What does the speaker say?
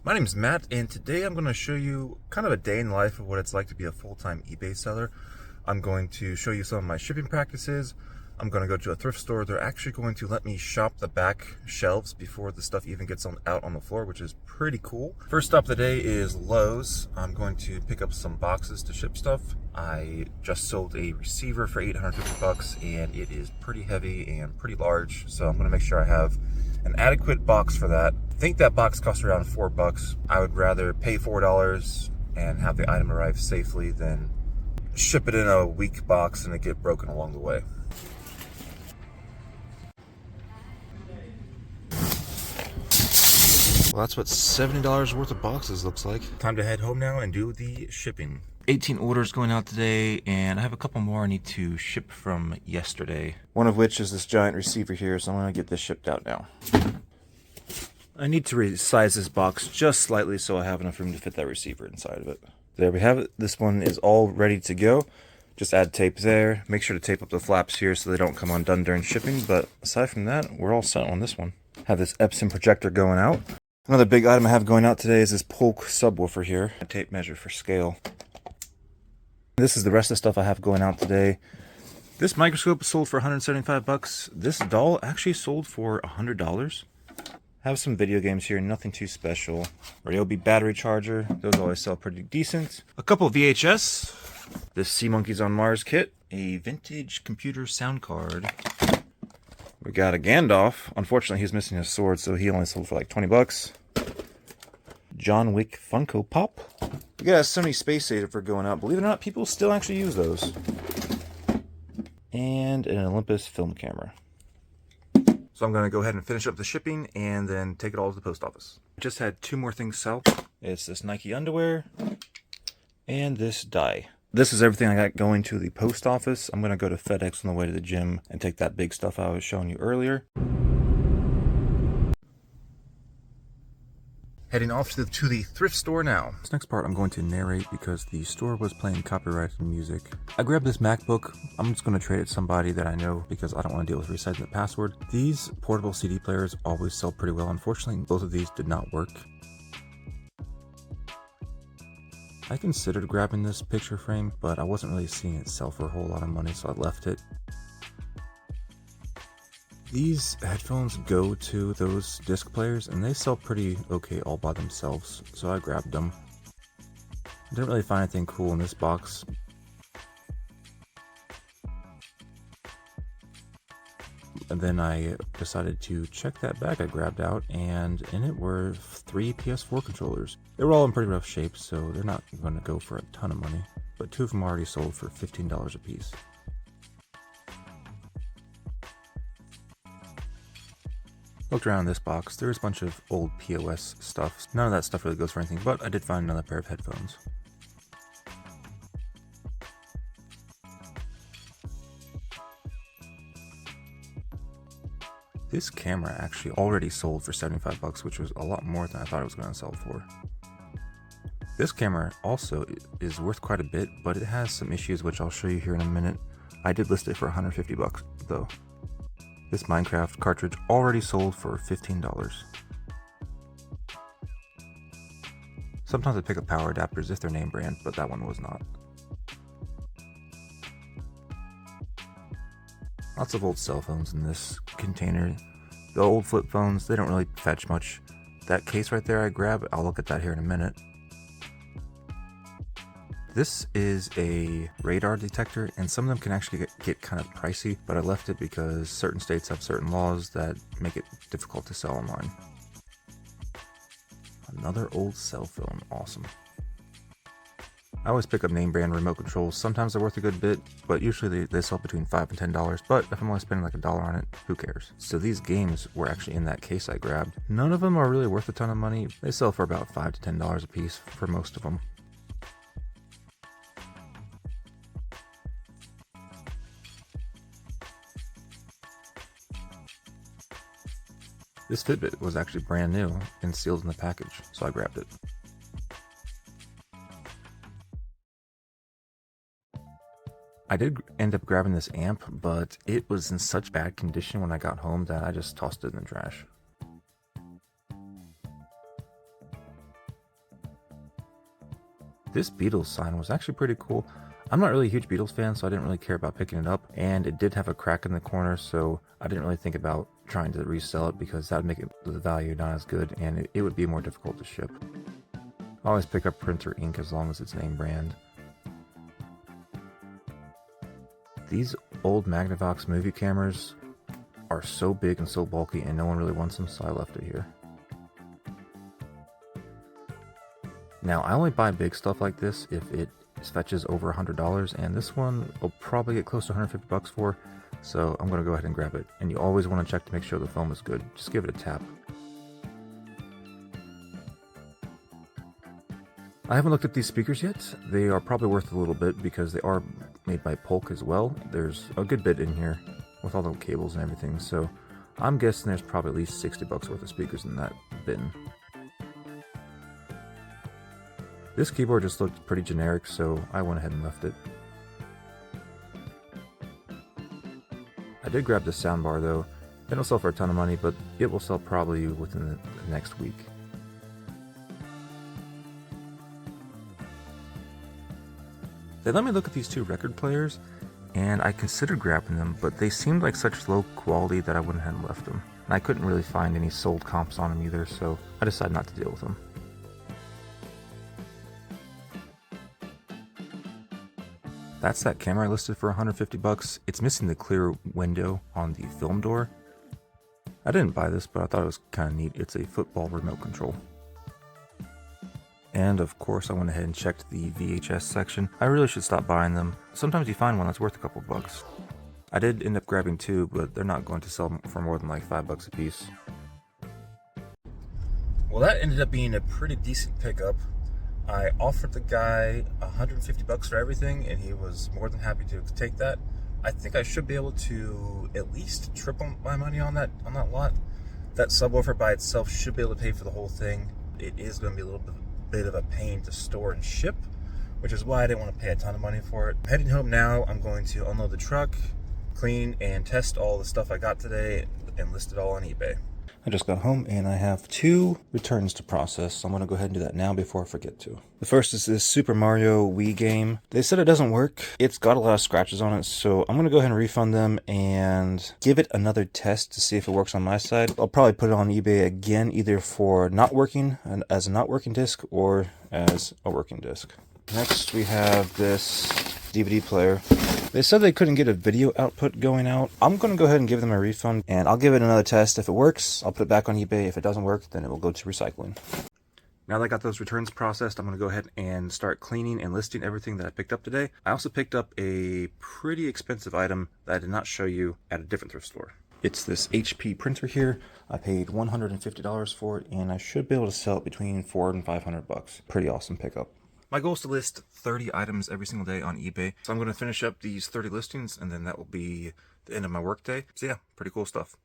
My name is Matt, and today I'm going to show you kind of a day in the life of what it's like to be a full-time eBay seller. I'm going to show you some of my shipping practices. I'm going to go to a thrift store. They're actually going to let me shop the back shelves before the stuff even gets out on the floor, which is pretty cool. First stop of the day is Lowe's. I'm going to pick up some boxes to ship stuff. I just sold a receiver for 850 bucks, and it is pretty heavy and pretty large, so I'm going to make sure I have an adequate box for that. I think that box costs around $4. I would rather pay $4 and have the item arrive safely than ship it in a weak box and it get broken along the way. Well, that's what $70 worth of boxes looks like. Time to head home now and do the shipping. 18 orders going out today, and I have a couple more I need to ship from yesterday. One of which is this giant receiver here, so I'm gonna get this shipped out now. I need to resize this box just slightly so I have enough room to fit that receiver inside of it. There we have it. This one is all ready to go. Just add tape there. Make sure to tape up the flaps here so they don't come undone during shipping, but aside from that, we're all set on this one. Have this Epson projector going out. Another big item I have going out today is this Polk subwoofer here. A tape measure for scale. This is the rest of the stuff I have going out today. This microscope sold for 175 bucks. This doll actually sold for $100. Have some video games here, nothing too special. Ryobi battery charger, those always sell pretty decent. A couple of VHS. This Sea Monkeys on Mars kit. A vintage computer sound card. We got a Gandalf. Unfortunately, he's missing his sword, so he only sold for like 20 bucks. John Wick Funko Pop. We got a Sony Space Saver for going out. Believe it or not, people still actually use those. And an Olympus film camera. So I'm going to go ahead and finish up the shipping and then take it all to the post office. I just had two more things sell. It's this Nike underwear and this dye. This is everything I got going to the post office. I'm going to go to FedEx on the way to the gym and take that big stuff I was showing you earlier. Heading off to the thrift store now. This next part I'm going to narrate because the store was playing copyrighted music. I grabbed this MacBook. I'm just going to trade it to somebody that I know because I don't want to deal with resetting the password. These portable CD players always sell pretty well. Unfortunately, both of these did not work. I considered grabbing this picture frame, but I wasn't really seeing it sell for a whole lot of money, so I left it. These headphones go to those disc players, and they sell pretty okay all by themselves, so I grabbed them. Didn't really find anything cool in this box. And then I decided to check that bag I grabbed out, and in it were 3 PS4 controllers. They were all in pretty rough shape, so they're not going to go for a ton of money, but 2 of them already sold for $15 a piece. Looked around this box, there's a bunch of old POS stuff. None of that stuff really goes for anything, but I did find another pair of headphones. This camera actually already sold for 75 bucks, which was a lot more than I thought it was going to sell for. This camera also is worth quite a bit, but it has some issues which I'll show you here in a minute. I did list it for 150 bucks though. This Minecraft cartridge already sold for $15. Sometimes I pick up power adapters if they're name brand, but that one was not. Lots of old cell phones in this container. The old flip phones, they don't really fetch much. That case right there I grabbed, I'll look at that here in a minute. This is a radar detector, and some of them can actually get kind of pricey, but I left it because certain states have certain laws that make it difficult to sell online. Another old cell phone, awesome. I always pick up name brand remote controls. Sometimes they're worth a good bit, but usually they sell between $5 and $10, but if I'm only spending like $1 on it, who cares? So these games were actually in that case I grabbed. None of them are really worth a ton of money. They sell for about $5 to $10 a piece for most of them. This Fitbit was actually brand new and sealed in the package, so I grabbed it. I did end up grabbing this amp, but it was in such bad condition when I got home that I just tossed it in the trash. This Beatles sign was actually pretty cool. I'm not really a huge Beatles fan, so I didn't really care about picking it up, and it did have a crack in the corner, so I didn't really think about trying to resell it because that would make the value not as good, and it would be more difficult to ship. I always pick up printer ink as long as it's name brand. These old Magnavox movie cameras are so big and so bulky, and no one really wants them, so I left it here. Now, I only buy big stuff like this if it fetches over $100, and this one will probably get close to 150 bucks for, so I'm going to go ahead and grab it. And you always want to check to make sure the film is good. Just give it a tap. I haven't looked at these speakers yet. They are probably worth a little bit because they are made by Polk as well. There's a good bit in here with all the cables and everything, so I'm guessing there's probably at least 60 bucks worth of speakers in that bin. This keyboard just looked pretty generic, so I went ahead and left it. I did grab this soundbar though. It don't sell for a ton of money, but it will sell probably within the next week. They let me look at these two record players, and I considered grabbing them, but they seemed like such low quality that I went ahead and left them. And I couldn't really find any sold comps on them either, so I decided not to deal with them. That's that camera I listed for 150 bucks. It's missing the clear window on the film door. I didn't buy this, but I thought it was kind of neat. It's a football remote control. And of course I went ahead and checked the VHS section. I really should stop buying them. Sometimes you find one that's worth a couple bucks. I did end up grabbing two, but they're not going to sell for more than like $5 a piece. Well, that ended up being a pretty decent pickup. I offered the guy 150 bucks for everything, and he was more than happy to take that. I think I should be able to at least triple my money on that lot. That subwoofer by itself should be able to pay for the whole thing. It is going to be a little bit of a pain to store and ship, which is why I didn't want to pay a ton of money for it. I'm heading home now. I'm going to unload the truck, clean, and test all the stuff I got today, and list it all on eBay. I just got home and I have 2 returns to process, so I'm going to go ahead and do that now before I forget to. The first is this Super Mario Wii game. They said it doesn't work. It's got a lot of scratches on it, so I'm going to go ahead and refund them and give it another test to see if it works on my side. I'll probably put it on eBay again, either for not working, as a not working disc, or as a working disc. Next we have this DVD player. They said they couldn't get a video output going out. I'm going to go ahead and give them a refund, and I'll give it another test. If it works, I'll put it back on eBay. If it doesn't work, then it will go to recycling. Now that I got those returns processed, I'm going to go ahead and start cleaning and listing everything that I picked up today. I also picked up a pretty expensive item that I did not show you at a different thrift store. It's this HP printer here. I paid $150 for it, and I should be able to sell it between $400 and $500. Pretty awesome pickup. My goal is to list 30 items every single day on eBay. So I'm going to finish up these 30 listings, and then that will be the end of my workday. So yeah, pretty cool stuff.